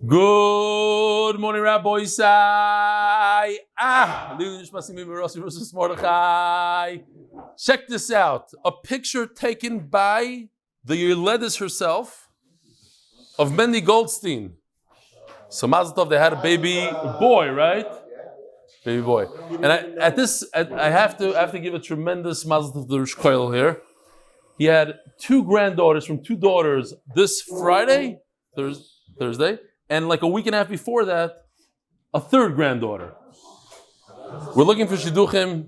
Good morning, Rabbi Isai. Check this out. A picture taken by the Yoledes herself of Mendy Goldstein. So Mazel Tov, they had a baby boy, right? Baby boy. And I have to give a tremendous Mazel Tov to the Rosh Koil here. He had two granddaughters from two daughters this Friday, Thursday, and like a week and a half before that, a third granddaughter. We're looking for shidduchim,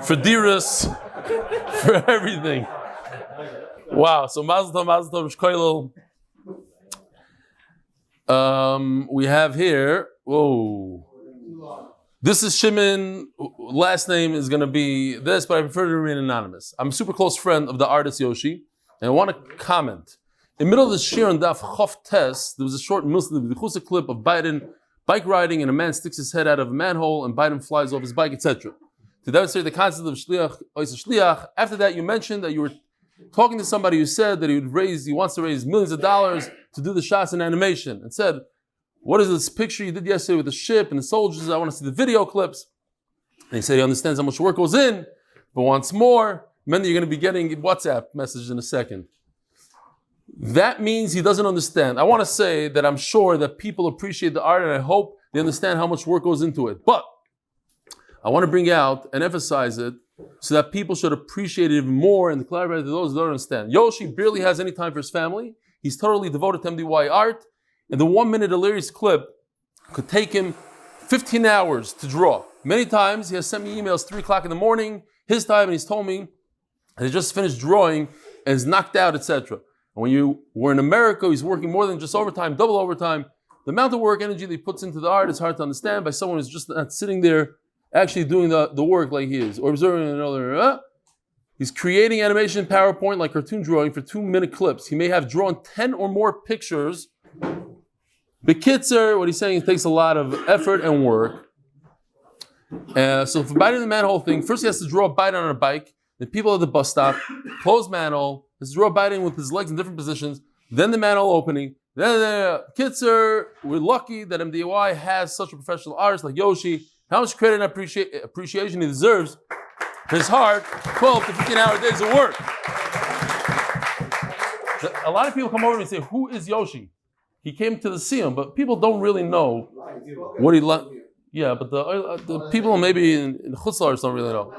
for diras, for everything. Wow, so Mazel Tov, Rosh Koil. We have here, whoa. This is Shimon, last name is going to be this, but I prefer to remain anonymous. I'm a super close friend of the artist Yoshi, and I want to comment. In the middle of the shir on Daf Chof Tes, there was a short Muslim clip of Biden bike riding, and a man sticks his head out of a manhole, and Biden flies off his bike, etc. To demonstrate the concept of shliach, after that you mentioned that you were talking to somebody who said that he wants to raise millions of dollars to do the shots in animation, and said, what is this picture you did yesterday with the ship and the soldiers? I want to see the video clips. And he said he understands how much work goes in, but wants more. Then you're going to be getting WhatsApp messages in a second. That means he doesn't understand. I want to say that I'm sure that people appreciate the art, and I hope they understand how much work goes into it. But I want to bring out and emphasize it so that people should appreciate it even more and clarify to those who don't understand. Yoshi barely has any time for his family. He's totally devoted to MDY art. And the 1 minute hilarious clip could take him 15 hours to draw. Many times he has sent me emails 3 o'clock in the morning, his time, and he's told me that he just finished drawing and is knocked out, etc. And when you were in America, he's working more than just overtime, double overtime. The amount of work, energy that he puts into the art is hard to understand by someone who's just not sitting there actually doing the work like he is, or observing another. He's creating animation in PowerPoint like cartoon drawing for 2 minute clips. He may have drawn 10 or more pictures. Bekitzer, what he's saying, it takes a lot of effort and work. So for biting the manhole thing, first he has to draw a bite on a bike. The people at the bus stop, closed manhole, he has to draw a biting with his legs in different positions. Then the manhole opening. Then Kitzer, we're lucky that MDY has such a professional artist like Yoshi. How much credit and appreciation he deserves for his hard 12 to 15-hour days of work. A lot of people come over to me and say, who is Yoshi? He came to see him, but people don't really know what he like. Yeah, but the people maybe in Chutz La'aretz don't really know.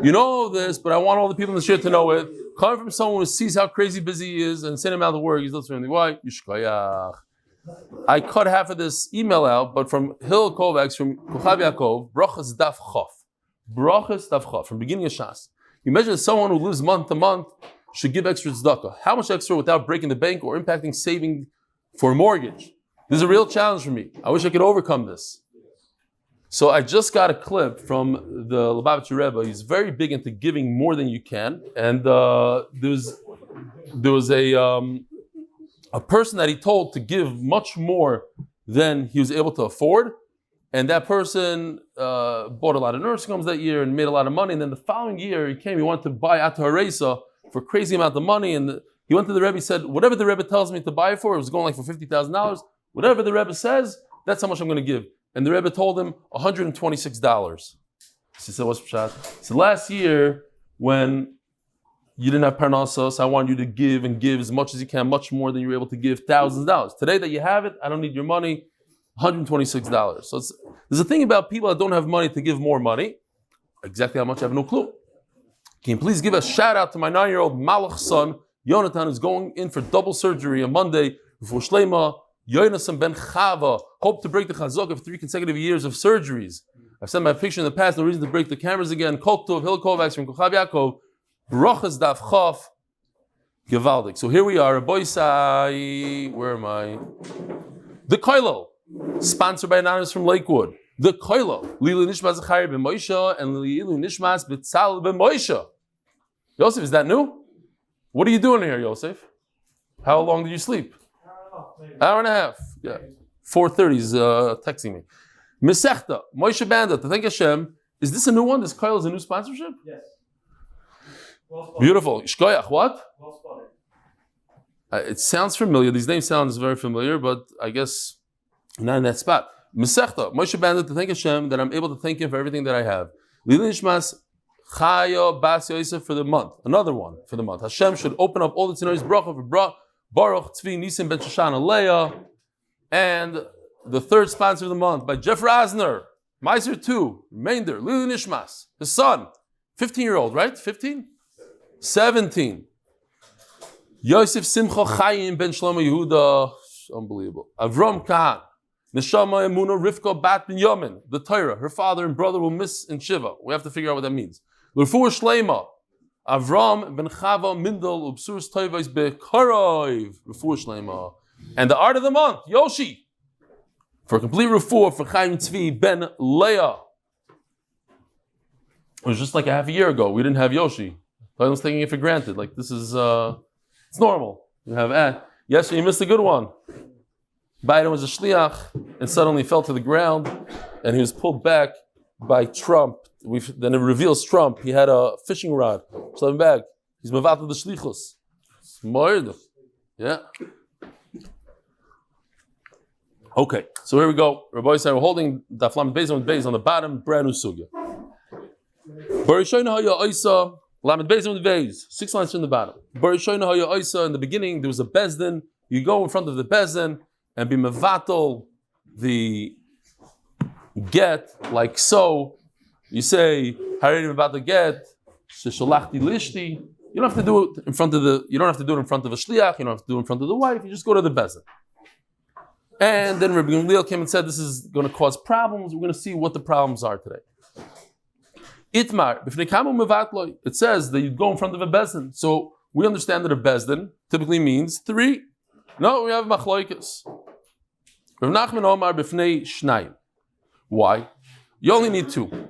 You know this, but I want all the people in the shir to know it. Coming from someone who sees how crazy busy he is and same amount of work, he's listening. Why? Yishkoyach. I cut half of this email out, but from Hil Kovacs, from Kochav Yaakov, brachas daf chof. Brachas daf chof, from beginning of Shas. You imagine someone who lives month to month should give extra tzedakah. How much extra without breaking the bank or impacting saving for a mortgage? This is a real challenge for me. I wish I could overcome this. So I just got a clip from the Lubavitcher Rebbe. He's very big into giving more than you can. And there was a person that he told to give much more than he was able to afford. And that person bought a lot of nursing homes that year and made a lot of money. And then the following year he wanted to buy Ata Haresa for a crazy amount of money. And he went to the Rebbe, he said, whatever the Rebbe tells me to buy it for, it was going like for $50,000. Whatever the Rebbe says, that's how much I'm going to give. And the Rebbe told him $126. He said, what's pshat? So last year, when you didn't have parnasos, I want you to give and give as much as you can, much more than you were able to give, thousands of dollars. Today that you have it, I don't need your money, $126. So there's a thing about people that don't have money to give more money. Exactly how much, I have no clue. Can you please give a shout out to my 9-year-old Malach son, Yonatan, who's going in for double surgery on Monday before Shlema. Yonasan ben Chava, hope to break the chazok of 3 consecutive years of surgeries. I've sent my picture in the past, no reason to break the cameras again. Kol Tov, Hil Kovacs from Kochav Yaakov, brachas daf chof, gevaldik. So here we are, Boisai, where am I? The Koilo, sponsored by Anonymous from Lakewood. The Koilo, Ilui Nishmas Zachari ben Moshe, and Ilui Nishmas B'tzal ben Moshe. Yosef, is that new? What are you doing here, Yosef? How long did you sleep? Hour and a half. Yeah. 4:30 is texting me. Mesechta, Moshe Banda, to thank Hashem. Is this a new one? This Kyle is a new sponsorship? Yes. Well beautiful. Shkoyach, what? Well It sounds familiar. These names sound very familiar, but I guess Not in that spot. Mesechta, Moshe Banda to thank Hashem that I'm able to thank Him for everything that I have. Nishmas, Chaya Bas Yosef for the month. Another one for the month. Hashem should open up all the tzinorot bracha for Baruch Tzvi Nissim ben Shoshana Lea. And the third sponsor of the month by Jeff Rosner. Maaser 2, remainder, Ilui Nishmas, his son, 15-year-old, right? 15? 17. Yosef Simcha Chaim ben Shlomo Yehuda, unbelievable. Avraham Kahen, Neshama Emuna Rivka bat Binyamin, the Torah, her father and brother will miss in shiva. We have to figure out what that means. Lirfua Shlema, Avraham ben Chava Mindel Ubsurus Toivos Bekarov, Lirfua Shlema. And the art of the month, Yoshi. For a complete refuah for Chaim Tzvi ben Lea. It was just like a half a year ago. We didn't have Yoshi. I was taking it for granted. Like this is, it's normal. You have yes, you missed a good one. Biden was a shliach and suddenly fell to the ground, and he was pulled back by Trump. Then it reveals Trump. He had a fishing rod. So him back. He's mevatel the shlichus. Smart. Yeah. Okay, so here we go. Rabbi said we're holding Daf Amud Beis on the bottom, brand new sugya. Amud Beis, 6 lines from the bottom. In the beginning, there was a bezdin. You go in front of the bezdin and be mevatel the get like so. You say haredim about the get shesholachti lishti. You don't have to do it in front of the. You don't have to do it in front of a shliach. You don't have to do it in front of the wife. You just go to the bezdin. And then Rabbi Gamliel came and said, this is going to cause problems. We're going to see what the problems are today. Itmar, it says that you go in front of a bezdin. So we understand that a bezdin typically means 3. No, we have machloikas. Rav Nachman Omar b'fnei shnayim. Why? You only need 2.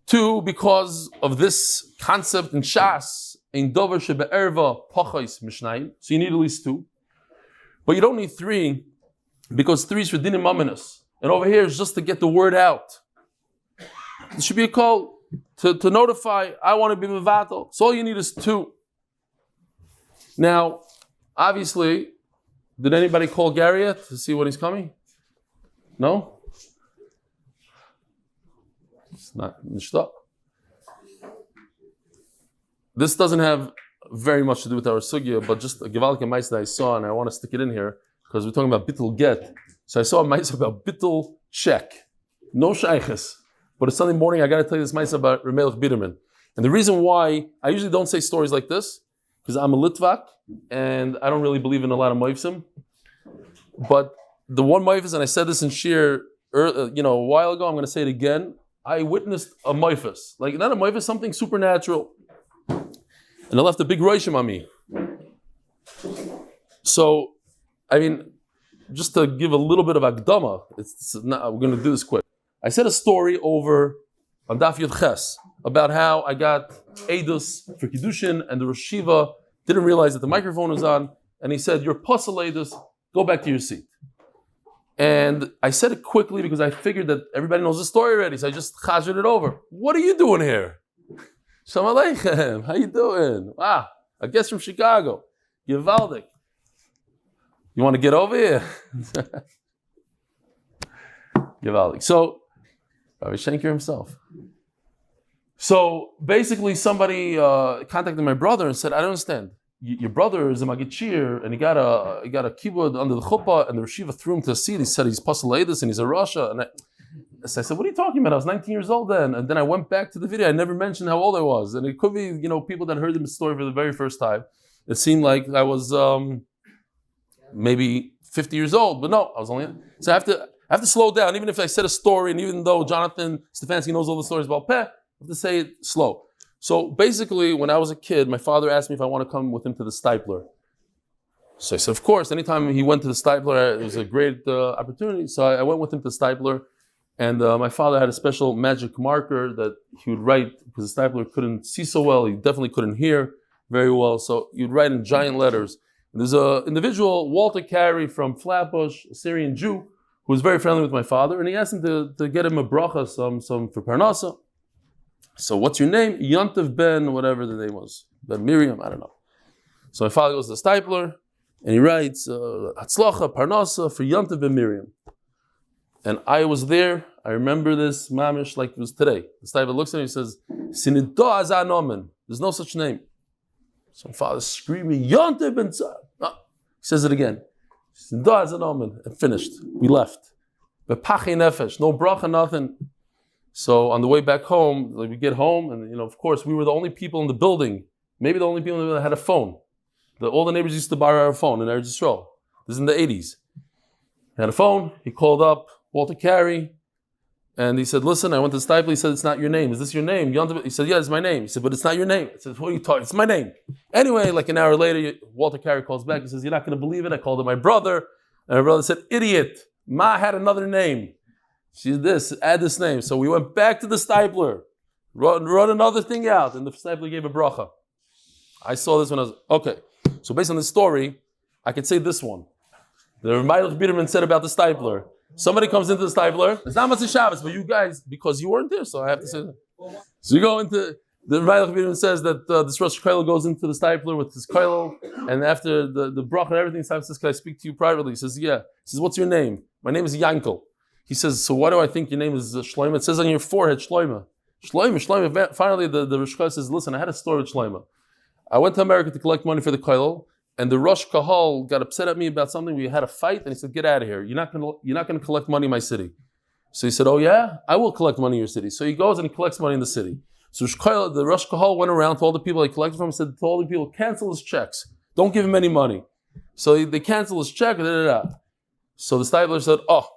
2 because of this concept in Shas, in dover shebe'erva pachos mishnayim. So you need at least 2. But you don't need 3 because 3 is for dinim aminus. And over here is just to get the word out. There should be a call to notify, I want to be mevatel. So all you need is 2. Now, obviously, did anybody call Gary yet to see when he's coming? No? It's not nishtah. This doesn't have very much to do with our sugya, but just a gevalke ma'ase that I saw, and I want to stick it in here because we're talking about bittul get. So I saw a ma'ase about bittul check, no shayches. But it's Sunday morning. I got to tell you this ma'ase about Remelech Binyamin, and the reason why I usually don't say stories like this because I'm a Litvak and I don't really believe in a lot of moifsim. But the one moifis, and I said this in shir, a while ago. I'm going to say it again. I witnessed a moifis, like not a moifis, something supernatural. And it left a big roishim on me. So, I mean, just to give a little bit of akdama, we're going to do this quick. I said a story over on Daf Yud Ches about how I got Eidus for Kiddushin and the Rosh Shiva didn't realize that the microphone was on, and he said, "You're Pasal Eidus, go back to your seat." And I said it quickly because I figured that everybody knows the story already, so I just chazed it over. What are you doing here? Shalom Aleichem, how you doing? Wow, a guest from Chicago. Givaldik. You want to get over here? Givaldik. So, Rabbi Shenker himself. So, basically somebody contacted my brother and said, I don't understand. Your brother is a Magid and he got a keyboard under the chuppah, and the Rishiva threw him to a seat. He said he's Pasal Eidus and he's a Rasha. And so I said, what are you talking about? I was 19 years old then. And then I went back to the video. I never mentioned how old I was. And it could be, people that heard the story for the very first time. It seemed like I was maybe 50 years old. But no, I was only... So I have to slow down. Even if I said a story, and even though Jonathan Stefansky knows all the stories about Peh, I have to say it slow. So basically, when I was a kid, my father asked me if I want to come with him to the Stipler. So I said, of course. Anytime he went to the Stipler, it was a great opportunity. So I went with him to the Stipler. And my father had a special magic marker that he would write, because the Stipler couldn't see so well, he definitely couldn't hear very well, so he would write in giant letters. And there's an individual, Walter Carey from Flatbush, a Syrian Jew, who was very friendly with my father, and he asked him to get him a bracha, some for Parnasa. So what's your name? Yontif Ben, whatever the name was. Ben Miriam, I don't know. So my father goes to the Stipler, And he writes, Hatzlacha, Parnasa, for Yontav ben Miriam. And I was there, I remember this, mamish, like it was today. The Staiva looks at him and he says, Sinidah azanomen. There's no such name. So father screaming, Yontav ben Tzar. He says it again. Sinidah azanomen. And finished. We left. But pachi nefesh, no bracha, nothing. So on the way back home, like we get home, and of course, we were the only people in the building, maybe the only people in the building that had a phone. All the neighbors used to borrow our phone in Eretz Yisrael. This is in the 80s. He had a phone, he called up Walter Carey, and he said, listen, I went to Stipler, he said, it's not your name. Is this your name? He said, yeah, it's my name. He said, but it's not your name. I said, what are you talking? It's my name. Anyway, like an hour later, Walter Carey calls back, he says, you're not going to believe it. I called him my brother, and my brother said, idiot, Ma had another name. She's this, add this name. So we went back to the Stipler, wrote another thing out, and the Stipler gave a bracha. I saw this when I was, okay. So based on this story, I could say this one. The Rebbeinu Binyamin said about the Stipler. Somebody comes into the Stipler, it's not Matzah Shabbos, but you guys, because you weren't there, so I have to say that. So you go into, the Rebbeinu Binyamin says that this Rosh Koilel goes into the Stipler with his Koilel, and after the bracha and everything, Simon says, can I speak to you privately? He says, yeah. He says, what's your name? My name is Yankel. He says, so why do I think your name is Shlomo? It says on your forehead, Shlomo. Shlomo. Finally, the Rosh Koilel says, listen, I had a story with Shlomo. I went to America to collect money for the Koilel, and the Rosh Kahal got upset at me about something. We had a fight, and he said, get out of here. You're not going to collect money in my city. So he said, oh yeah? I will collect money in your city. So he goes and he collects money in the city. So the Rosh Kahal went around to all the people he collected from and said to all the people, cancel his checks. Don't give him any money. So they cancel his check. So the Stibler said, oh.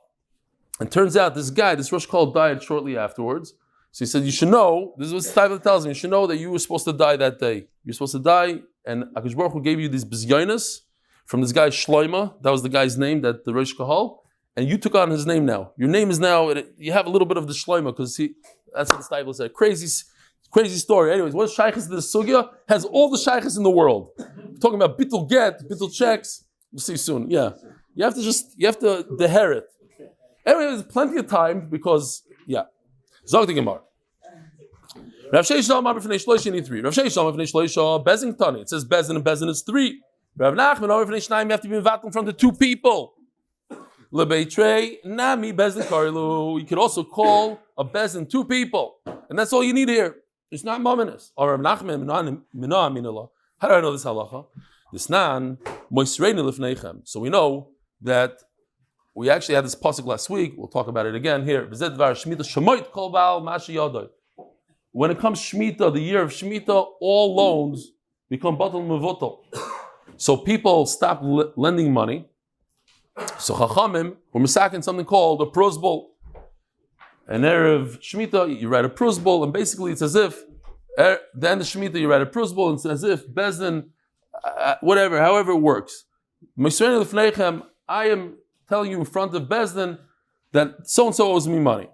And turns out this guy, this Rosh Kahal, died shortly afterwards. So he said, you should know, this is what Stibler tells me, you should know that you were supposed to die that day. You're supposed to die, and HaKadosh Baruch Hu gave you these bizyonis from this guy Shlomo. That was the guy's name, that the Rosh Kahal, and you took on his name now. Your name is now, you have a little bit of the Shlomo, because that's what the Stibler said. Crazy story. Anyways, what shaykhs to the sugya has all the shaykhs in the world. We're talking about bittul get, bittul checks. We'll see soon. Yeah, you have to deher it. Anyway, there's plenty of time because Zog the Gemara. Rav Shei Shalom Amar Fnei Shloisha need 3. Rav Shei Shalom Fnei Shloisha Bezin Tani. It says Bezin and Bezin is 3. Rav Nachman Amar Fnei Shnayim, you have to be invated from the 2 people. Lebeitrei Nami Bezin Karilu. You could also call a Bezin 2 people, and that's all you need here. It's not mominous. Or Rav Nachman Minah Minallah. How do I know this halacha? This nan Moisreinu Lefneichem. So we know that we actually had this pasuk last week. We'll talk about it again here. When it comes Shemitah, the year of Shemitah, all loans become batal mevutal. So people stop lending money. So Chachamim were misakin something called a prosbol. And erev Shemitah, you write a prosbol, and basically it's as if the end of Shemitah you write a prosbol, and it's as if Bezdin, whatever, however it works. I am telling you in front of Bezdin that so-and-so owes me money.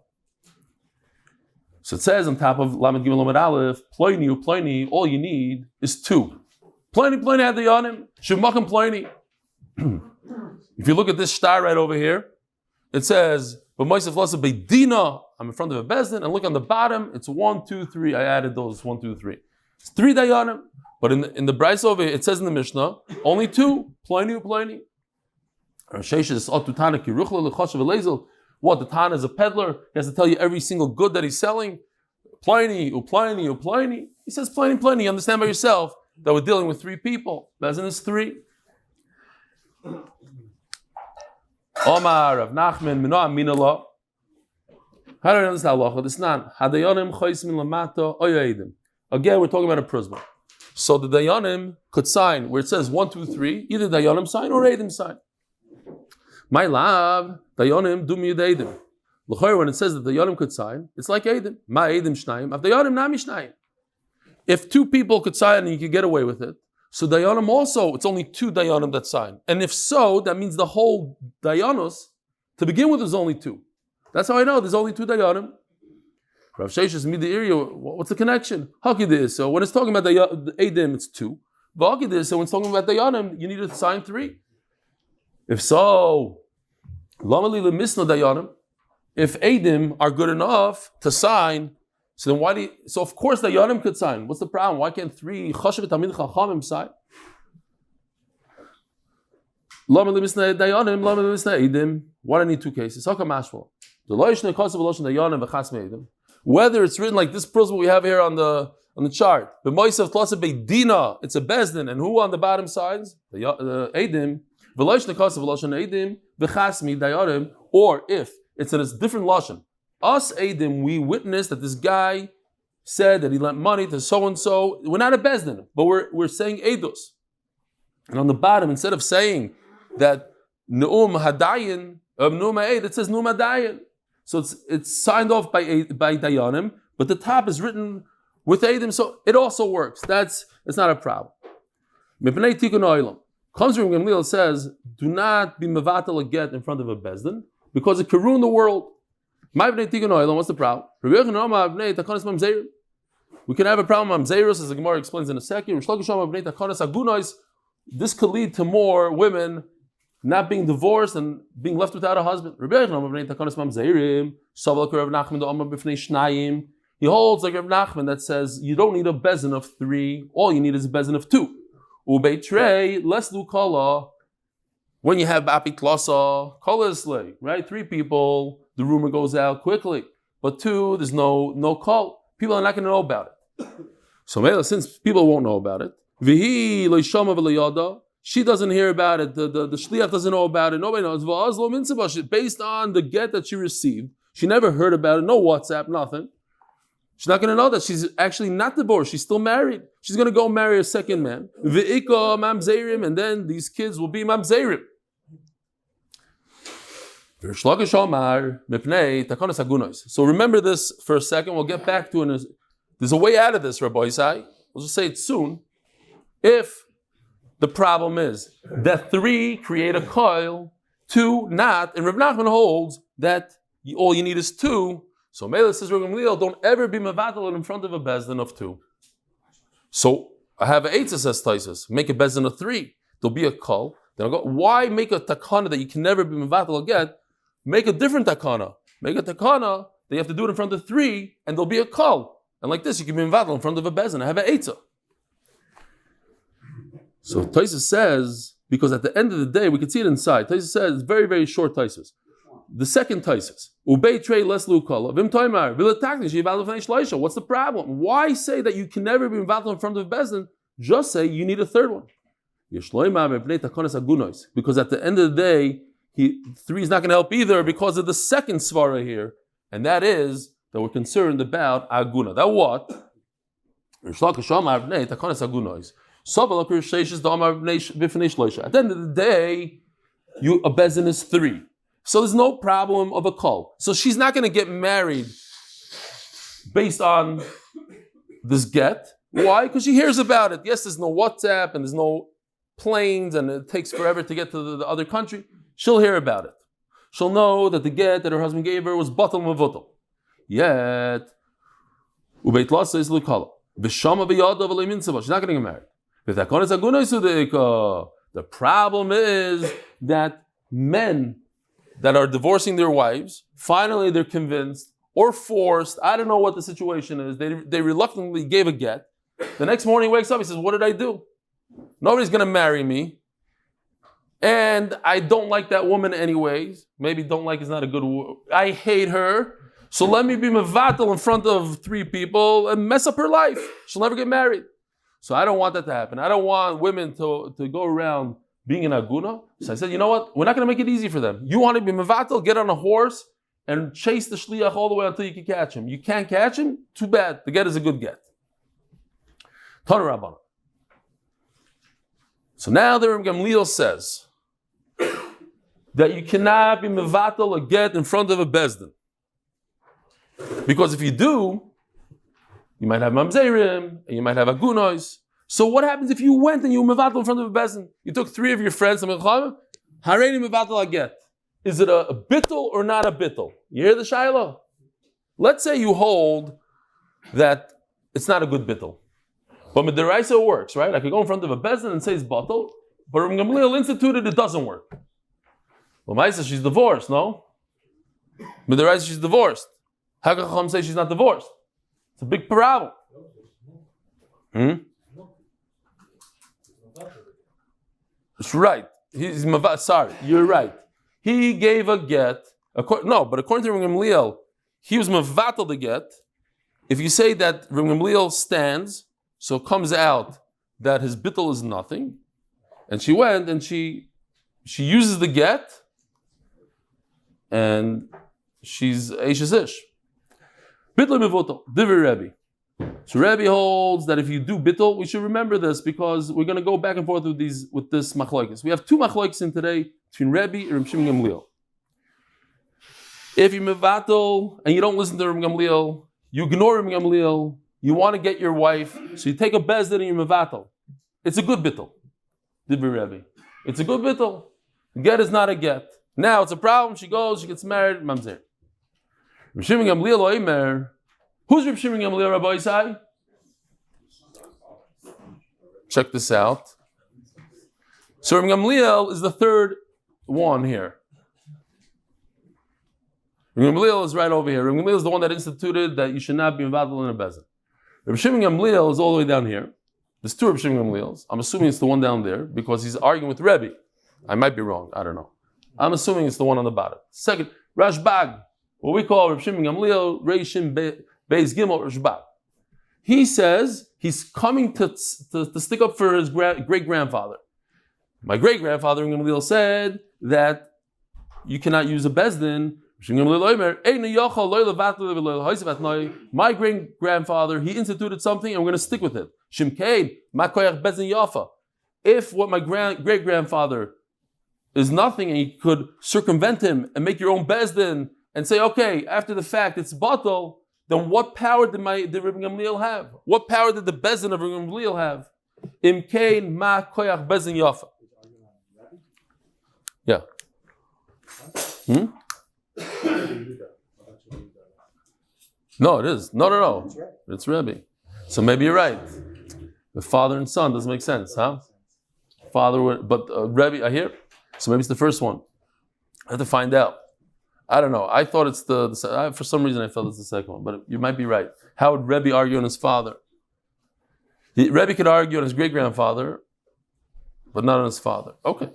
So it says on top of Lamed Gimel Amud Aleph, Ploini, all you need is 2. Ploini had the yonim, Shemachim Ploini. If you look at this star right over here, it says, but Moshe Banda Beidina, I'm in front of a Bezdin, and look on the bottom, it's 1, 2, 3. I added those 1, 2, 3. It's 3 dayanim, but in the Bryce over here, it says in the Mishnah, only 2, Ploini. What, the Tana is a peddler? He has to tell you every single good that he's selling? Pliny. He says Pliny. You understand by yourself that we're dealing with 3 people. Bezin is 3. Omar, Rav Nachman, Minah Minallah. How do I understand halacha? This nan. Hadayonim chois min lamato oyadim. Again, we're talking about a prisma. So the dayanim could sign where it says 1, 2, 3. Either dayanim sign or edim sign. My love, dayanim do mi edim. L'chayr, when it says that dayanim could sign, it's like edim. Ma edim shnayim. Av dayanim nami shnayim. If 2 people could sign and you could get away with it, so dayanim also, it's only 2 dayanim that sign. And if so, that means the whole dayanos, to begin with, is only 2. That's how I know there's only 2 dayanim. Rav Sheshes midi area. What's the connection? Hakidis. So when it's talking about the edim, it's 2. But hakidis. So when it's talking about dayanim, you need to sign 3. If so, lamali lemisna dayanim. If edim are good enough to sign, so then why do you, so of course dayanim could sign. What's the problem? Why can't 3 chashav tamid chachamim sign? Why do I need two cases? Whether it's written like this principle we have here on the chart, it's a bezdin, and who on the bottom sides? The edim. Or if it's in a different lashon, us edim, we witness that this guy said that he lent money to so and so. We're not a bezdin, but we're saying edus. And on the bottom, instead of saying that Nu'um Hadayin of Nu'um Ha'ed, it says Nu'um Hadayin. So it's signed off by Dayanim, but the top is written with Eidim, so it also works. It's not a problem. Mipnei Tikkun Olam. Comes from Gamliel says, do not be mevatel a get in front of a bezdin, because it can ruin the world. Mipnei Tikkun Olam, what's the problem? We can have a problem on Mamzerus, as the Gemara explains in a second. This could lead to more women not being divorced and being left without a husband. He holds like Rav Nachman that says you don't need a bezin of 3, all you need is a bezin of 2. When you have apit lasa, kolasle, right? 3 people, the rumor goes out quickly. But 2, there's no call. People are not going to know about it. So since people won't know about it, she doesn't hear about it. The shliach doesn't know about it. Nobody knows. Based on the get that she received, she never heard about it. No WhatsApp, nothing. She's not going to know that she's actually not divorced. She's still married. She's going to go marry a second man. And then these kids will be mamzerim. So remember this for a second. We'll get back to it. There's a way out of this, Rabbi Isai. We'll just say it soon. If the problem is that 3 create a coil, 2 not, and Rav Nachman holds that all you need is 2. So Mela says, don't ever be mevatel in front of a bezdin of 2. So I have an 8 says Taisus, make a bezdin of 3. There'll be a coil. Then I'll go, why make a takana that you can never be mevatel again? Make a different takana. Make a takana that you have to do it in front of 3, and there'll be a coil. And like this, you can be mevatel in front of a bezdin. I have an 8. So Taisus says, because at the end of the day, we can see it inside. Taisus says, very, very short Taisus. The second Taisus, what's the problem? Why say that you can never be mevatel in front of bezdin? Just say you need a third one. Because at the end of the day, 3 is not going to help either because of the second svara here, and that is that we're concerned about aguna. That what? At the end of the day, a bezdin is 3. So there's no problem of a call. So she's not going to get married based on this get. Why? Because she hears about it. Yes, there's no WhatsApp and there's no planes and it takes forever to get to the other country. She'll hear about it. She'll know that the get that her husband gave her was batal mavutal. Yet, ubeit lasa is lukala. V'shama v'yada v'lei minsava. She's not going to get married. The problem is that men that are divorcing their wives, finally they're convinced or forced, I don't know what the situation is, they reluctantly gave a get. The next morning he wakes up, he says, what did I do? Nobody's going to marry me. And I don't like that woman anyways. Maybe don't like is not a good word. I hate her. So let me be mevatel in front of 3 people and mess up her life. She'll never get married. So I don't want that to happen. I don't want women to go around being an aguna. So I said, you know what? We're not going to make it easy for them. You want to be mevatel, get on a horse and chase the shliach all the way until you can catch him. You can't catch him? Too bad. The get is a good get. Tana Rabbana. So now the Rebbe Gamliel says that you cannot be mevatel a get in front of a bezdin. Because if you do, you might have mamzerim, and you might have agunos. So what happens if you went and you mevatel in front of a bezdin? You took 3 of your friends, hareini mevatel aget. Is it a bittul or not a bittul? You hear the shaila? Let's say you hold that it's not a good bittul. But midiraisa it works, right? I could go in front of a bezdin and say it's batal, but Rebbe Gamliel instituted it doesn't work. Well, Maaser, she's divorced, no? Midiraisa she's divorced. How can Chaim say she's not divorced? It's a big problem. That's right. Sorry, you're right. He gave a get. But according to Reb Gamliel, he was mevatel the get. If you say that Reb Gamliel stands, so it comes out that his bittul is nothing, and she went and she uses the get, and she's Eishes Ish. Bittul mevotel, divrei Rebbe. So Rebbe holds that if you do bittul, we should remember this because we're going to go back and forth with this machlokes. We have two machlokes in today between Rebbe and Reb Shimon Gamliel. If you mevatel and you don't listen to Reb Gamliel, you ignore Reb Gamliel, you want to get your wife, so you take a bezdin and you mevatel. It's a good bittul. Divrei Rebbe. It's a good bittul. Get is not a get. Now it's a problem. She goes, she gets married, mamzer. Reb Shimon Gamliel oimer. Who's Reb Shimon Gamliel, Rabbi Isai? Check this out. So Reb Gamliel is the third one here. Reb Gamliel is right over here. Reb Gamliel is the one that instituted that you should not be involved in a bezin. Reb Shimon Gamliel is all the way down here. There's two Reb Shimon Gamliels. I'm assuming it's the one down there because he's arguing with Rebbe. I might be wrong. I don't know. I'm assuming it's the one on the bottom. Second, Rashbag, what we call Reb Shimon Gamliel, Reishim Beis Gimel Rashbag. He says he's coming to stick up for his great-grandfather. My great-grandfather, Reb Gamliel, said that you cannot use a bezdin. My great-grandfather, he instituted something and we're going to stick with it. If what my great-grandfather is nothing and you could circumvent him and make your own bezdin and say, okay, after the fact it's batal, then what power did Reb Gamliel have? What power did the bezdin of Reb Gamliel have? Imkein ma koyach bezdin yafa. Yeah. No, it is. No. It's Rebbe. So maybe you're right. The father and son doesn't make sense, huh? But Rebbe, I hear. So maybe it's the first one. I have to find out. I don't know. I thought it's for some reason I felt it's the second one, but you might be right. How would Rebbe argue on his father? Rebbe could argue on his great-grandfather, but not on his father. Okay.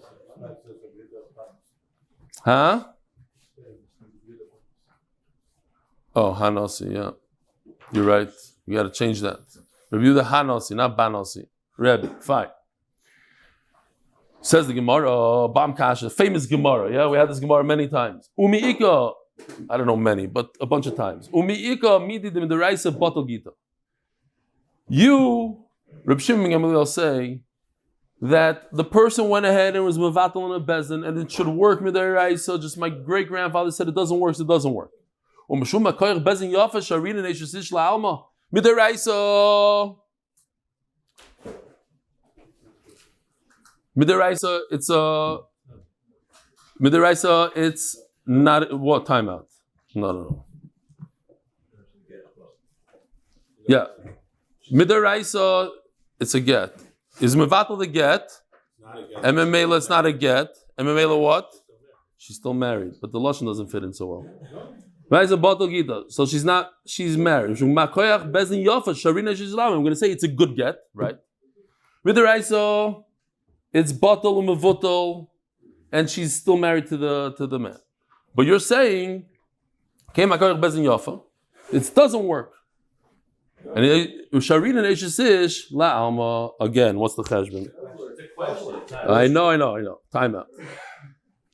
Huh? Oh, Hanosi, yeah. You're right. You got to change that. Review the Hanosi, not Banosi. Rebbe, fine. Says the Gemara, Bam Kasha, famous Gemara. Yeah, we had this Gemara many times. Umiika, I don't know many, but a bunch of times. Umiika midi de midaraisa batal gita. You, Reb Shimon Gamliel, say that the person went ahead and was mevatel in a bezin and it should work midaraisa. Just my great grandfather said it doesn't work, so it doesn't work. Midaraisa. Midaraisa, it's not what timeout. No. Yeah. Midaraisa, it's a get. Is mevatel the get? Memela, it's not a get. Memela what? She's still married, but the lashon doesn't fit in so well. So she's married. I'm going to say it's a good get, right? Midaraisa, it's batal and mevutal, and she's still married to the man. But you're saying, it doesn't work. And again, what's the cheshbon? I know. Time out.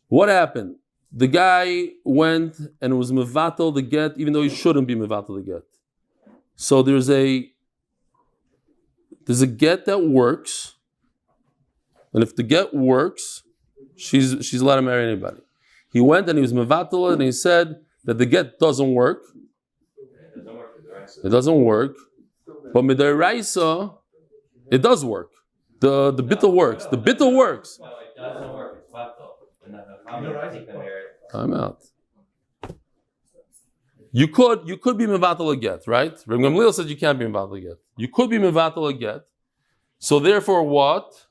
What happened? The guy went and was mevatel the get, even though he shouldn't be mevatel the get. So there's a get that works, and if the get works, she's allowed to marry anybody. He went and he was mevatel and he said that the get doesn't work. It doesn't work, but midaraisa, it does work. The bittul works. The bittul works. No, it doesn't work. It's batal. I'm out. You could be mevatel a get, right? Reb Gamliel said you can't be mevatel a get. You could be mevatel a get. So therefore, what?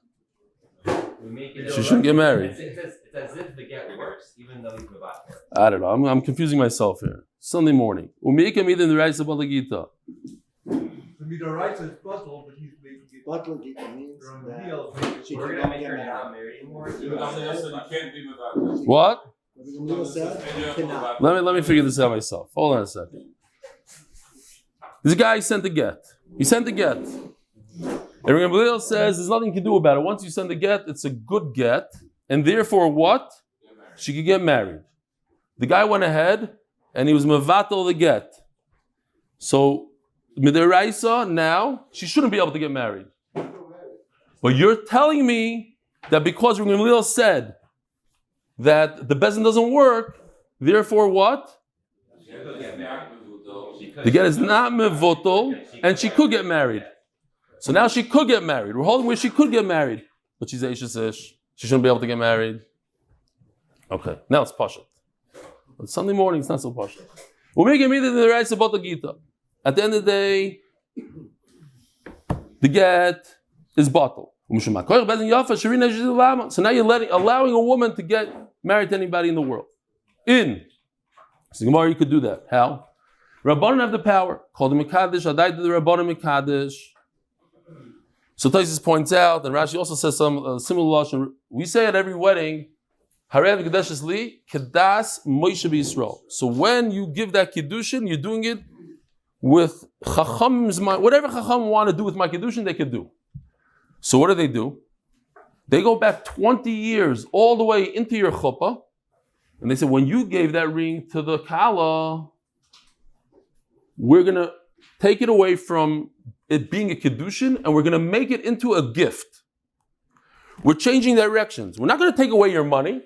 She shouldn't get married. It's as if the get works, even though he's mevatel. I don't know. I'm confusing myself here. Sunday morning. The midaraisa is batal, but he's making it Butler Gittin means that she We're cannot gonna make get her married. not married anymore. What? Rabbi said you cannot. Let me figure this out myself. Hold on a second. This guy sent a get. He sent a get. And Rabbi Gamliel says there's nothing you can do about it. Once you send a get, it's a good get. And therefore what? She could get married. The guy went ahead and he was mevatel the get. So, midiraisa, now, she shouldn't be able to get married. But you're telling me that because Rabbi Gamliel said that the bezin doesn't work, therefore what? The get is not mevotel, and she could get married. So now she could get married. We're holding where she could get married, but she's Eishes Ish. She shouldn't be able to get married. Okay, now it's Pashat. But Sunday morning, it's not so Pashat. We'll make immediately the rights about the Gita. At the end of the day, the get is bottle. So now you're allowing a woman to get married to anybody in the world. So Gemara, you could do that. How? Rabbanan have the power. Called the Mekadesh, Adai to the Rabbanan Mekadesh. So Taisus points out, and Rashi also says some similar lashon. We say at every wedding, Harev Kedeshes Li, Kedas Moshe B'Yisrael. So when you give that kiddushin, you're doing it with Chacham's mind. Whatever Chacham want to do with my kiddushin, they could do. So what do? They go back 20 years all the way into your chuppah, and they say, when you gave that ring to the Kala, we're going to take it away from it being a kiddushin, and we're going to make it into a gift. We're changing directions. We're not going to take away your money.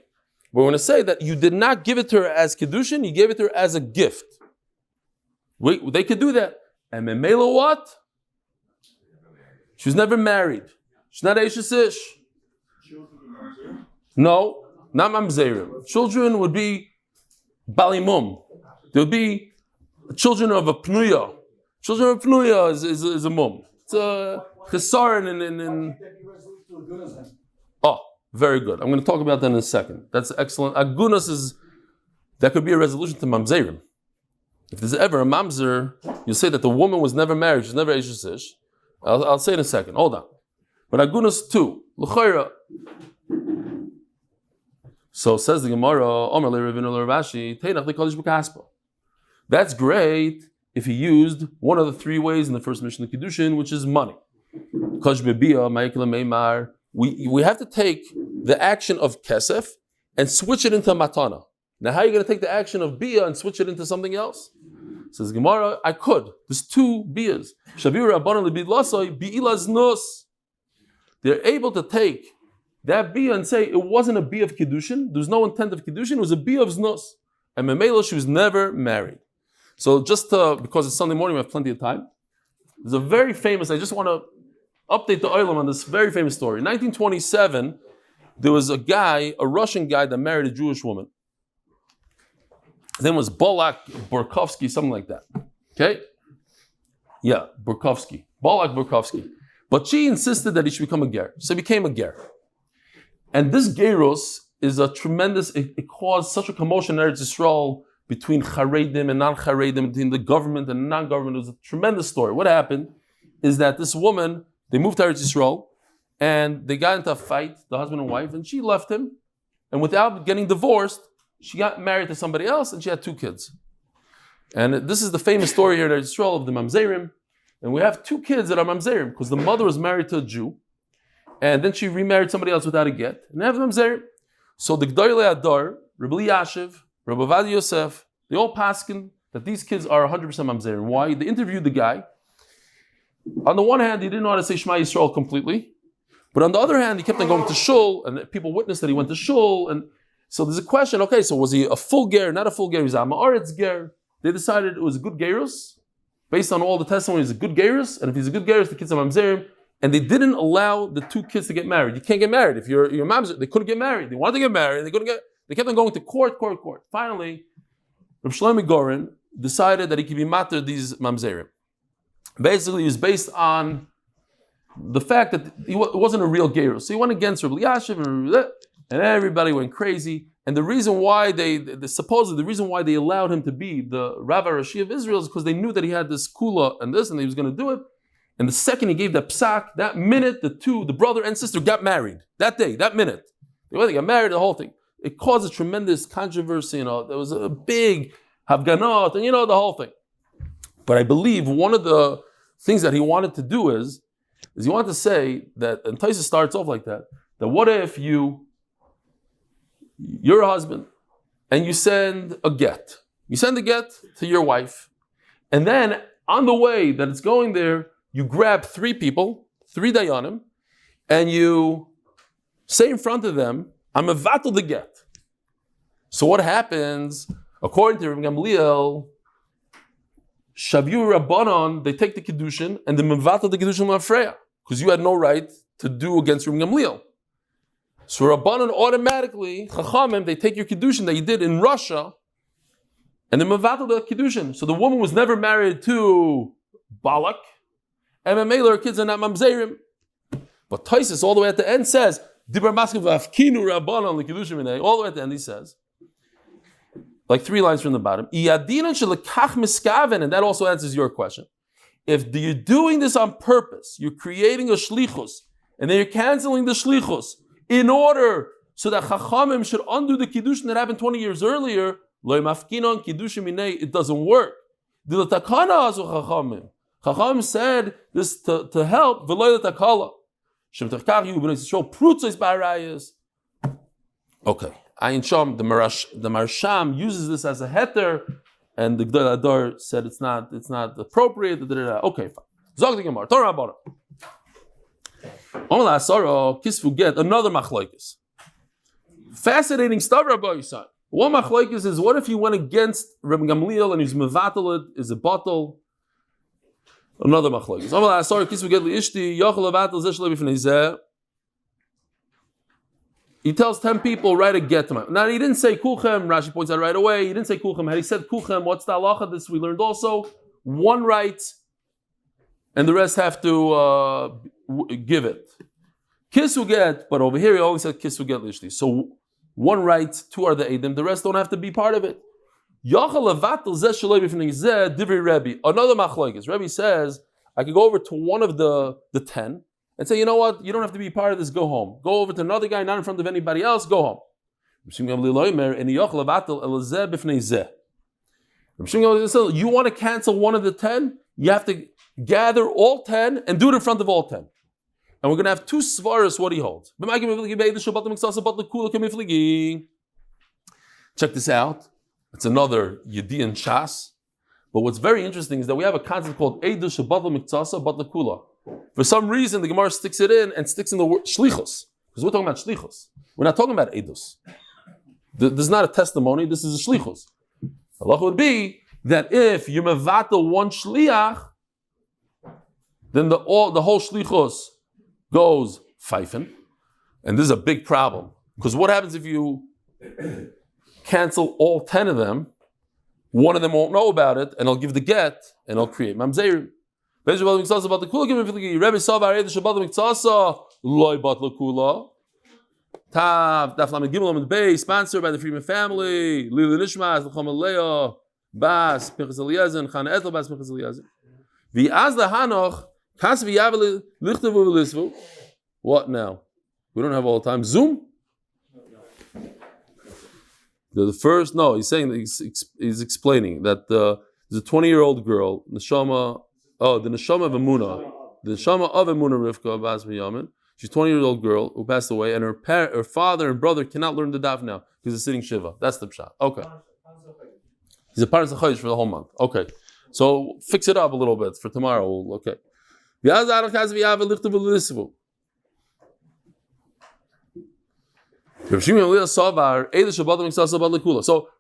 We're going to say that you did not give it to her as kiddushin, you gave it to her as a gift. They could do that. And Memela what? She was never married. She's not Eishes Ish. No, not Mamzerim. Children would be Balimum. There would be children of a Pnuya. Children of Pnuya is a mum. It's a chesaron in. Oh, very good. I'm going to talk about that in a second. That's excellent. Agunas that could be a resolution to Mamzerim. If there's ever a Mamzer, you'll say that the woman was never married, she's never Eishes Ish. I'll say in a second. Hold on. But Agunas too. L'chayra. So says the Gemara, that's great if he used one of the three ways in the first mission of Kiddushin, which is money. We have to take the action of kesef and switch it into matana. Now how are you going to take the action of bia and switch it into something else? Says Gemara, I could. There's two bias. They're able to take that bia and say it wasn't a bia of kiddushin. There's no intent of kiddushin. It was a bia of znos. And memela, she was never married. So just because it's Sunday morning, we have plenty of time. There's a very famous. I just want to update the oilam on this very famous story. In 1927, there was a Russian guy that married a Jewish woman. His name was Balak Burkovsky, something like that. Okay? Yeah, Burkovsky. Balak Burkovsky. But she insisted that he should become a ger. So he became a ger. And this gerus is a tremendous, it caused such a commotion in Eretz Yisrael between Charedim and non-Charedim, between the government and non-government. It was a tremendous story. What happened is that this woman, they moved to Eretz Yisrael, and they got into a fight, the husband and wife, and she left him. And without getting divorced, she got married to somebody else, and she had 2 kids. And this is the famous story here in Eretz Yisrael of the Mamzerim. And we have 2 kids that are Mamzerim, because the mother was married to a Jew, and then she remarried somebody else without a get, and they have Mamzerim. So the G'dorei Adar, Rabbi Yashiv, Rabbi Vadi Yosef, they all paskin that these kids are 100% Mamzerim. Why? They interviewed the guy. On the one hand, he didn't know how to say Shema Yisrael completely, but on the other hand, he kept on going to shul, and people witnessed that he went to shul, and so there's a question, okay, so was he a full ger, not a full ger, he was a ma'aretz ger. They decided it was a good gerus, based on all the testimonies, a good gerus, and if he's a good gerus, the kids are Mamzerim, and they didn't allow the 2 kids to get married. You can't get married. If you're Mamzer, they couldn't get married. They wanted to get married, they couldn't get, they kept on going to court. Finally, Rav Shlomo Goren decided that he could be mater these Mamzerim. Basically, it was based on the fact that it wasn't a real gerus. So he went against Rabbi Yashiv and everybody went crazy. And the reason why supposedly the reason why they allowed him to be the Rav Rashi of Israel is because they knew that he had this kula and this, and he was going to do it. And the second he gave that psak, that minute, the brother and sister got married. That day, that minute. They got married, the whole thing. It caused a tremendous controversy, there was a big hafganot, and the whole thing. But I believe one of the things that he wanted to do is he wanted to say that, and Taisa starts off like that what if you're a husband, and you send a get. You send a get to your wife, and then on the way that it's going there, you grab 3 people, 3 dayanim, and you say in front of them, I'm a vatal the get. So what happens, according to Rabbi Gamliel, Shavu Rabbanon, they take the Kiddushin, and they mevatel the Kiddushin Mafreya, because you had no right to do against Rabbi Gamliel. So Rabbanon automatically, Chachamim, they take your Kiddushin that you did in Russia, and they mevatel the Kiddushin. So the woman was never married to Balak, and Mamela, her kids are not Mamzerim. But Taisus, all the way at the end, says, Dibra Maskiv Afkinu Rabbanon l'Kiddushin Minei. All the way at the end, he says, like 3 lines from the bottom, Iyadinan shelekach miskaven, and that also answers your question. If you're doing this on purpose, you're creating a shlichus, and then you're canceling the shlichus in order so that Chachamim should undo the Kiddushin that happened 20 years earlier, Lo mafkinon Kiddushin Minei, it doesn't work. Dilatakana azu Chachamim. Chacham said this to help. Okay. Ayin Sham, the Marsham uses this as a heter, and the Gdol Adar said it's not appropriate. Okay, fine. Zog the Gemara. Torah about it. Another machlokes. Fascinating stuff, Rabbi Yisrael. One machlokes is, what if you went against Rabbi Gamliel and he's mevatel it, is a bottle? Another machlokes. He tells 10 people, write a get to him. Now he didn't say kulchem, Rashi points out right away, he didn't say kulchem. Had he said kulchem, what's the halacha? This we learned also. One writes, and the rest have to give it. Kisu get, but over here he always said kisu get lishti. So one writes, 2 are the edim, the rest don't have to be part of it. Another machlokes. Rebbe says, I could go over to one of the 10 and say, you know what, you don't have to be part of this, go home. Go over to another guy, not in front of anybody else, go home. You want to cancel one of the 10, you have to gather all 10 and do it in front of all 10. And we're going to have 2 svaras what he holds. Check this out. It's another Yedian Shas. But what's very interesting is that we have a concept called Eidu Shabbatla Miktsasa Batla Kula. For some reason, the Gemara sticks it in and sticks in the word Shlichus. Because we're talking about Shlichus. We're not talking about Eidus. This is not a testimony, this is a Shlichus. Allah would be that if you mevatel one Shliach, then the whole Shlichus goes pfeifen. And this is a big problem. Because what happens if you cancel all 10 of them? One of them won't know about it, and I'll give the get, and I'll create mamzerim. Rebbe Savar Ed Shabbat Miktsasa Loy Batla Kula. Tav Daf Amud Beis, sponsored by the Friedman Family. Eli Nishmas, Shoshana Lea, Bas Pinchas Eliezer, and Chana Etel Bas Pinchas Eliezer. V'az lahanoch kas v'yavel lichtevu v'lisvu. What now? We don't have all the time. Zoom. The first, no, he's saying that he's explaining that there's a 20-year-old girl, Neshama, the Neshama of Emuna, the Neshama of Emuna Rivka, Bas Binyamin. She's a 20-year-old girl who passed away, and her father and brother cannot learn the daf now because they're sitting shiva. That's the pshat. Okay. He's a parent for the whole month. Okay. So fix it up a little bit for tomorrow. Okay. So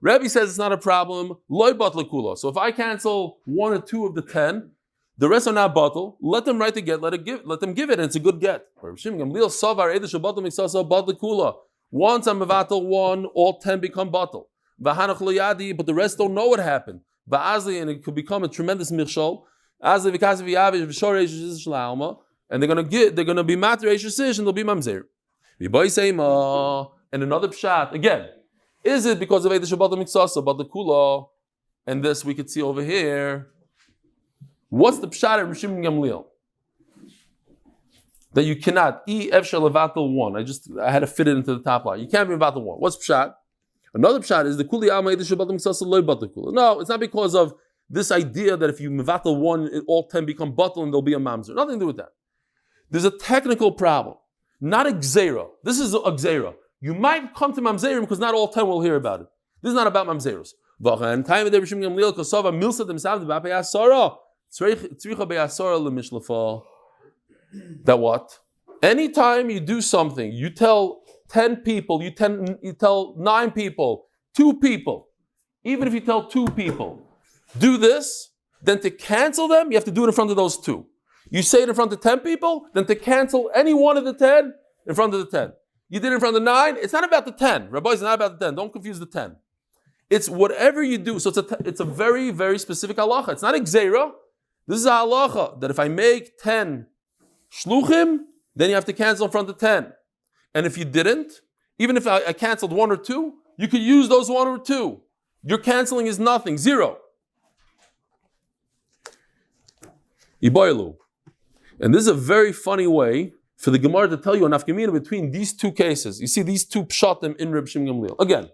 Rebbe says it's not a problem. So if I cancel 1 or 2 of the 10, the rest are not bottle. Let them write the get. Let them give it, and it's a good get. Once I'm mevatel 1, all 10 become bottle. But the rest don't know what happened. And it could become a tremendous mirshol. And they're gonna be matter and they'll be mamzer. And another pshat, again, is it because of Eidah Shabbat Miksasa, but the Kula, and this we could see over here. What's the pshat of Rishim Gamliel? that you cannot. One. I had to fit it into the top line. You can't be mevatel one. What's pshat? Another pshat is the kuli alma eidish batal miksasa loy batal kula. No, it's not because of this idea that if you mevatel one, all 10 become batal and there'll be a mamzer. Nothing to do with that. There's a technical problem, not a gzeira. This is a gzeira. You might come to mamzerim because not all 10 will hear about it. This is not about mamzeros. That what? Anytime you do something, you tell 10 people, you tell 9 people, 2 people, even if you tell 2 people, do this, then to cancel them, you have to do it in front of those 2. You say it in front of 10 people, then to cancel any one of the 10, in front of the 10. You did it in front of 9, it's not about the 10. Rabbi, it's not about the 10. Don't confuse the 10. It's whatever you do. So it's a very, very specific halacha. It's not a gzeira. This is a halacha that if I make 10 shluchim, then you have to cancel in front of 10. And if you didn't, even if I canceled 1 or 2, you could use those 1 or 2. Your canceling is nothing, 0. Iboilu. And this is a very funny way for the Gemara to tell you an afkamina between these 2 cases. You see these 2 pshatim in Reb Shimon Gamliel. Again,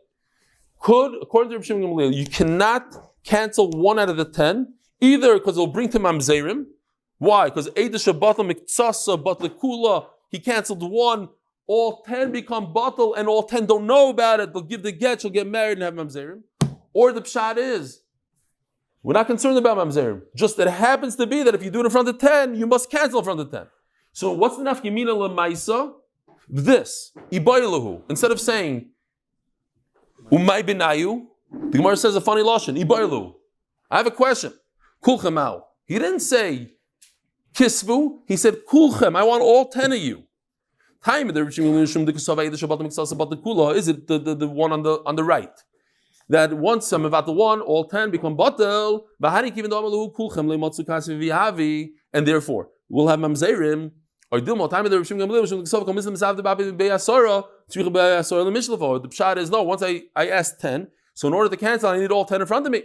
according to Reb Shimon Gamliel, you cannot cancel 1 out of the 10, either because it'll bring to mamzerim. Why? Because Eidish Batal Miktsasa Batlekula, he canceled 1, all 10 become batal, and all 10 don't know about it. They'll give the get, she'll get married and have mamzerim. Or the pshat is, we're not concerned about mamzerim. Just that it happens to be that if you do it in front of 10, you must cancel in front of 10. So what's the nafkimina lemaisa? This ibaylahu. Instead of saying umay binayu, the Gemara says a funny lashon ibaylahu. I have a question. Kulchem out. He didn't say kisvu. He said kulchem. I want all 10 of you. Time is it the one on the right? That once I'm about the 1, all 10 become batel. And therefore we'll have mamzerim. Or the pshat is no. Once I asked 10, so in order to cancel, I need all 10 in front of me.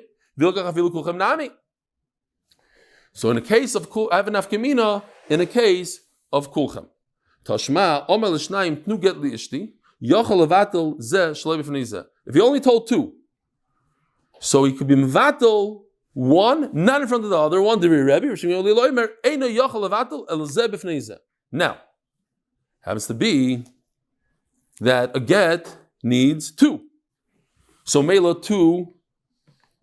So in a case of I have an afkamina in a case of kulchem. Tashma omer l'shnayim tnu get li'ishti yochel levatel zeh shloi b'fnei zeh. If he only told 2, so he could be mevatel 1, not in front of the other one. Now, happens to be that a get needs 2. So Mela 2,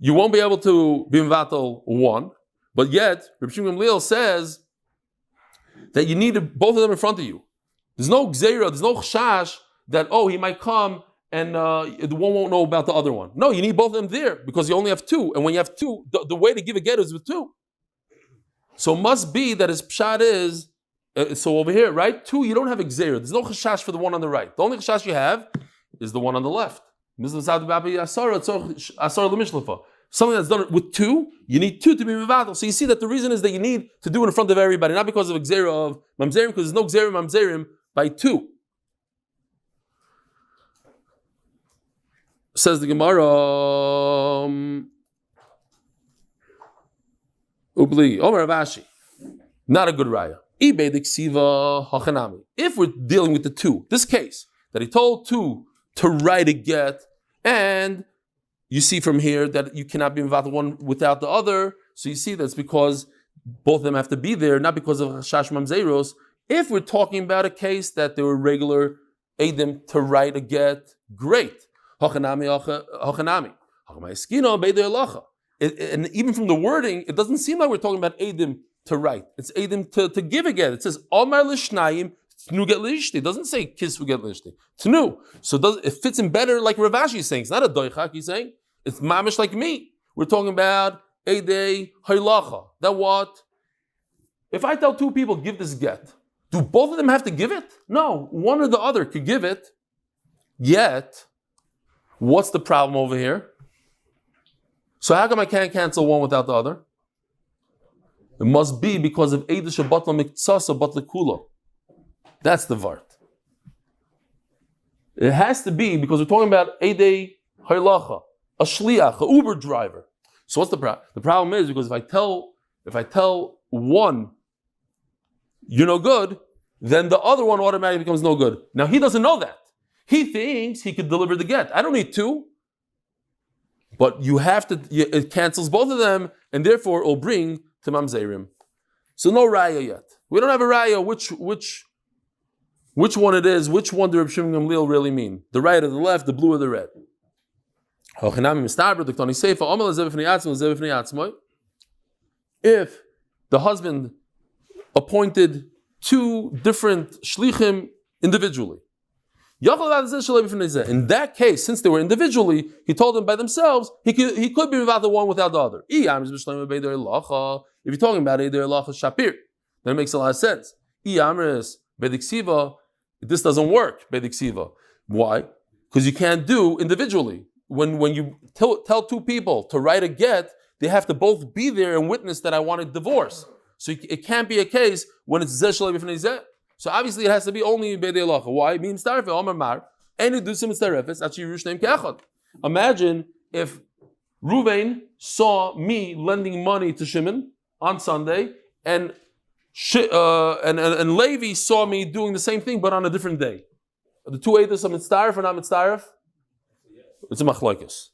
you won't be able to be mevatel 1, but yet Reb Shimon Gamliel says that you need both of them in front of you. There's no gzeira, there's no chash that he might come and the one won't know about the other one. No, you need both of them there because you only have 2. And when you have 2, the way to give a get is with 2. So must be that his pshat is, so over here, right? 2, you don't have a gzeira. There's no chashash for the one on the right. The only chashash you have is the one on the left. Something that's done with 2, you need 2 to be mevatel. So you see that the reason is that you need to do it in front of everybody, not because of a gzeira of mamzerim, because there's no gzeira mamzerim by 2. Says the Gemara, Ubli, Omer Avashi, not a good raya. If we're dealing with the 2, this case, that he told 2 to write a get, and you see from here that you cannot be mevatel 1 without the other, so you see that's because both of them have to be there, not because of Hashash Mamzeros. If we're talking about a case that there were regular Eidim to write a get, great. And even from the wording, it doesn't seem like we're talking about Eidim to write. It's Eidim to give a get. It says, Omar l'shnayim, tnu get l'ishti. It doesn't say kisvu get l'ishti. Tnu. So it fits in better like Rav Ashi is saying. It's not a doichak, he's saying. It's mamish like me. We're talking about Eidei haylacha. That what? If I tell 2 people, give this get, do both of them have to give it? No. One or the other could give it. Yet, what's the problem over here? So how come I can't cancel one without the other? It must be because of Eidish Batla Miktsasa Batla Kula. That's the Vart. It has to be because we're talking about Eidei Haylacha, a Shliach, a Uber driver. So what's the problem? The problem is because if I tell one, you're no good, then the other one automatically becomes no good. Now he doesn't know that. He thinks he could deliver the get. I don't need two. But you have to, it cancels both of them, and therefore it will bring to mamzerim. So no raya yet. We don't have a raya which one it is, which one the Reb Shimon Gamliel really mean. The right or the left, the blue or the red. If the husband appointed two different shlichim individually, in that case, since they were individually, he told them by themselves, he could be without the one without the other. If you're talking about Eider Lacha Shapir, then it makes a lot of sense. This doesn't work, Bediksiva. Why? Because you can't do individually. When you tell two people to write a get, they have to both be there and witness that I want a divorce. So it can't be a case when it's Zeh Shalei B'fnei Zeh. So obviously it has to be only B'dei Lacha. Why? Imagine if Ruvain saw me lending money to Shimon on Sunday, and Levi saw me doing the same thing but on a different day. The two eidos are mitzaref or not mitzaref? It's a machlokes.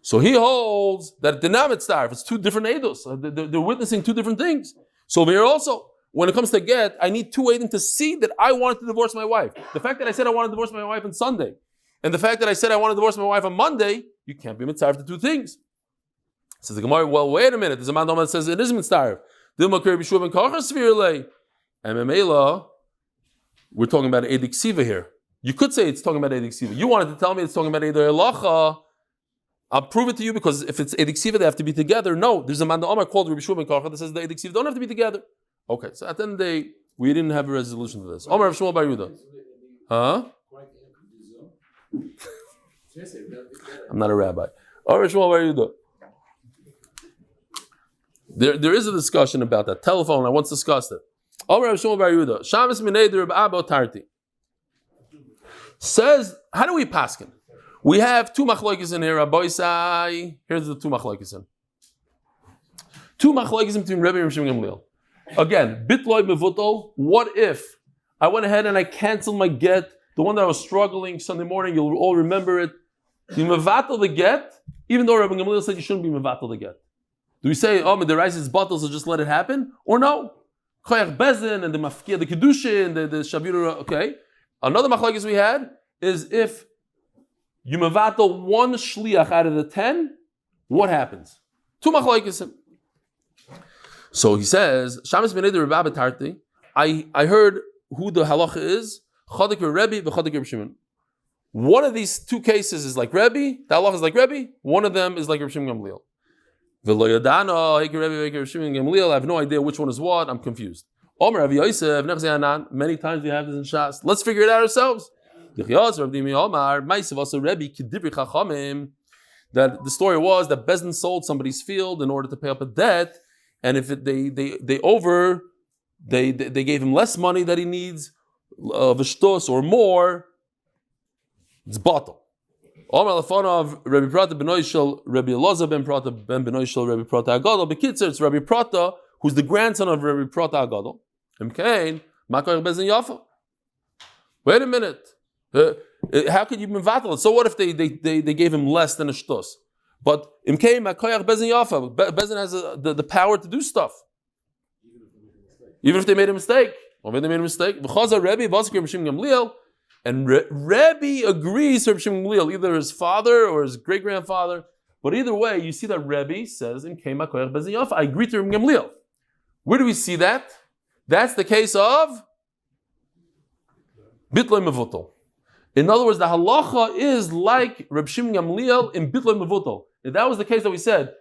So he holds that they're not mitzaref. It's two different eidos. They're witnessing two different things. So here also, when it comes to get, I need two eidim to see that I wanted to divorce my wife. The fact that I said I wanted to divorce my wife on Sunday, and the fact that I said I wanted to divorce my wife on Monday, you can't be mitzaref to two things. Says the Gemara, well, wait a minute. There's a man that says it is mitzaref. We're talking about Eidik Siva here. You could say it's talking about Eidik Siva. You wanted to tell me it's talking about Eidik Lacha. I'll prove it to you because if it's Eidik Siva, they have to be together. No, there's a man called Rabbi Shua ben Karcha that says the Eidik Siva don't have to be together. Okay, so at the end of the day, we didn't have a resolution to this. Omar Rav Shmuel bar Yehuda. Huh? I'm not a rabbi. Omar Rav Shmuel bar Yehuda. There is a discussion about that. Telephone, I once discussed it. Omar Rav Shmuel bar Yehuda. Shabbos minei Reb Abba Tarti. Says, how do we paskin? We have two machlokes in here. Rabboisai. Here's the two machlokes in. Two machlokes between Rebbe and Reb Shimon Gamliel. Again, bitloi mevutol. What if I went ahead and I canceled my get, the one that I was struggling Sunday morning? You'll all remember it. You mevatel the get, even though Rebbe Gamliel said you shouldn't be mevatel the get. Do we say, oh, the rice is bottles, so just let it happen, or no? Koyach bezin and the mafkia, the kedushin, the shavira. Okay. Another machlokes we had is if you mevatel one shliach out of the 10, what happens? Two machlokes. So he says, Shabbos b'nei Reb Tarti. I heard who the halacha is. Chadik Rebbe, v'chadik Reb Shimon. One of these two cases is like Rebbe. The halacha is like Rebbe. One of them is like Reb Shimon Gamliel. V'lo yadano, Rebbe, Reb Shimon Gamliel. I have no idea which one is what. I'm confused. Omer Rav Yosef, many times we have this in Shas. Let's figure it out ourselves. That the story was that Bezdin sold somebody's field in order to pay up a debt, and if they gave him less money that he needs, v'shtos or more, it's bottle. Omer Lafonov, Rabbi Prata benoy shel Rabbi Elazar ben Prata ben benoy shel Rabbi Prata Agadol. Bekitzer, it's Rabbi Prata, who's the grandson of Rabbi Prata Agadol. Kahen, Makar Bezin Yafa. Wait a minute. How could you mevatel it? So what if they gave him less than a shtos? But Kahen, Makar Bezin Yafa. Bezin has the power to do stuff. Even if they made a mistake. Or maybe they made a mistake. V'chaza Rebbe, V'asik Reb Shimon Gamliel. And Rebbe agrees to Reb Shimon Gamliel, either his father or his great-grandfather. But either way, you see that Rebbe says, I agree to Reb Gamliel. Where do we see that? That's the case of Bitloi Mevutal. In other words, the halacha is like Reb Shimon Gamliel in Bitloi Mevutal. If that was the case that we said,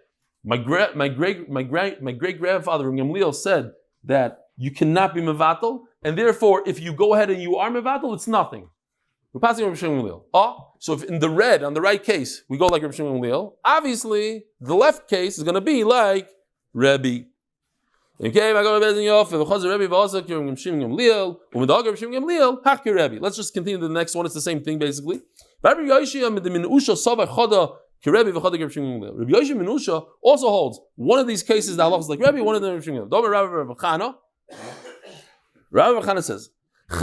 my great-grandfather Reb Gamliel said that you cannot be mevatel, and therefore, if you go ahead and you are mevatel, it's nothing. We're passing Reb Shimon Gamliel. So if in the red, on the right case, we go like Reb Shimon Gamliel, obviously, the left case is going to be like Rebbe. Let's just continue to the next one. It's the same thing, basically. Rabbi Yoshia Minusha also holds one of these cases, the halacha is like Rebbe, one of them is Rabbi Shimon. Rabbi Chana says, We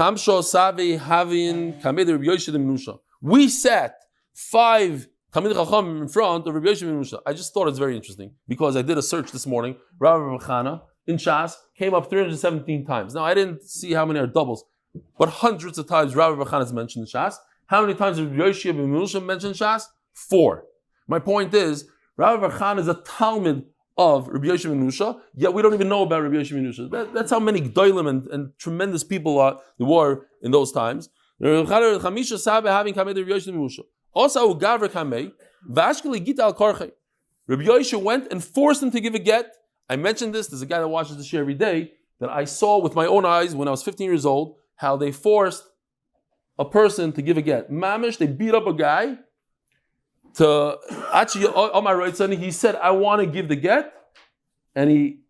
sat 5 Talmidei Chacham in front of Rabbi Yosef ben Musha. I just thought it's very interesting because I did a search this morning. Rabbi Chana in Shas came up 317 times. Now I didn't see how many are doubles, but hundreds of times Rabbi Chana is mentioned in Shas. How many times Rabbi Yosef ben Musha mentioned in Shas? 4. My point is, Rabbi Chana is a Talmud of Rabbi Yosef ben Musha, yet we don't even know about Rabbi Yosef ben Musha. That's how many Gdolim and tremendous people there were in those times. Also, Gavra Kamei, Vashkali Gita al Karche. Rabbi Yosef went and forced him to give a get. I mentioned this, there's a guy that watches the share every day, that I saw with my own eyes when I was 15 years old, how they forced a person to give a get. Mamish, they beat up a guy to, actually, on my right side, he said, I want to give the get, and he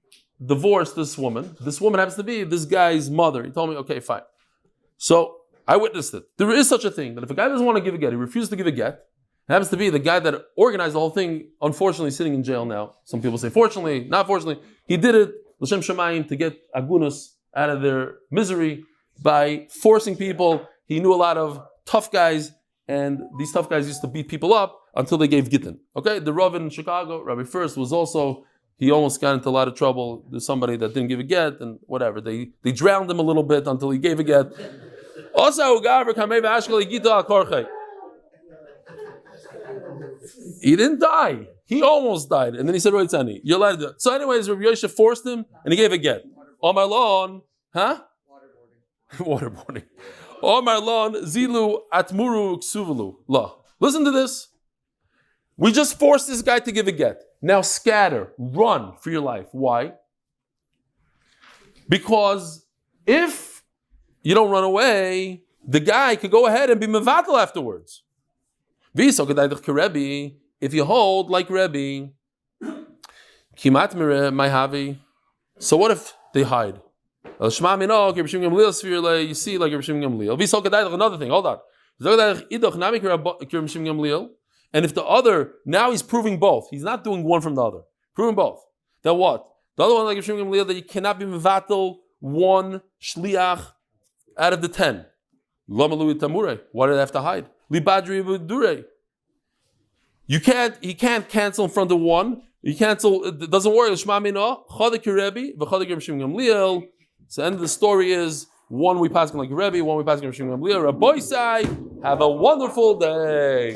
divorced this woman. This woman happens to be this guy's mother. He told me, okay, fine. So, I witnessed it. There is such a thing that if a guy doesn't want to give a get, he refuses to give a get. It happens to be the guy that organized the whole thing, unfortunately sitting in jail now. Some people say fortunately, not fortunately. He did it, l'shem shamayim, to get agunas out of their misery by forcing people. He knew a lot of tough guys, and these tough guys used to beat people up until they gave Gittin. Okay, the Rav in Chicago, Rabbi First, was also, he almost got into a lot of trouble. There's somebody that didn't give a get, and whatever. They drowned him a little bit until he gave a get. Also, he didn't die. He almost died. And then he said, you're allowed to do it. So anyways, Rabbi Yosef forced him and he gave a get. On my lawn, Waterboarding. On my lawn, zilu atmuru ksuvulu. La. Listen to this. We just forced this guy to give a get. Now scatter, run for your life. Why? Because if you don't run away, the guy could go ahead and be mevatel afterwards. If you hold like Rebbe, kimat mire my havi. So what if they hide? You see, like Rabbi Shimon Gamliel. Another thing, hold on. And if the other, now he's proving both. He's not doing one from the other. Proving both. Then what? The other one, like Rabbi Shimon Gamliel, that you cannot be mevatel one shliach out of the 10. Why do they have to hide? He can't cancel in front of one. He cancel, it doesn't worry. So the end of the story is, one we pass like Rebbe, one we pass like Shimon Gamliel. Rabbi Sai, have a wonderful day.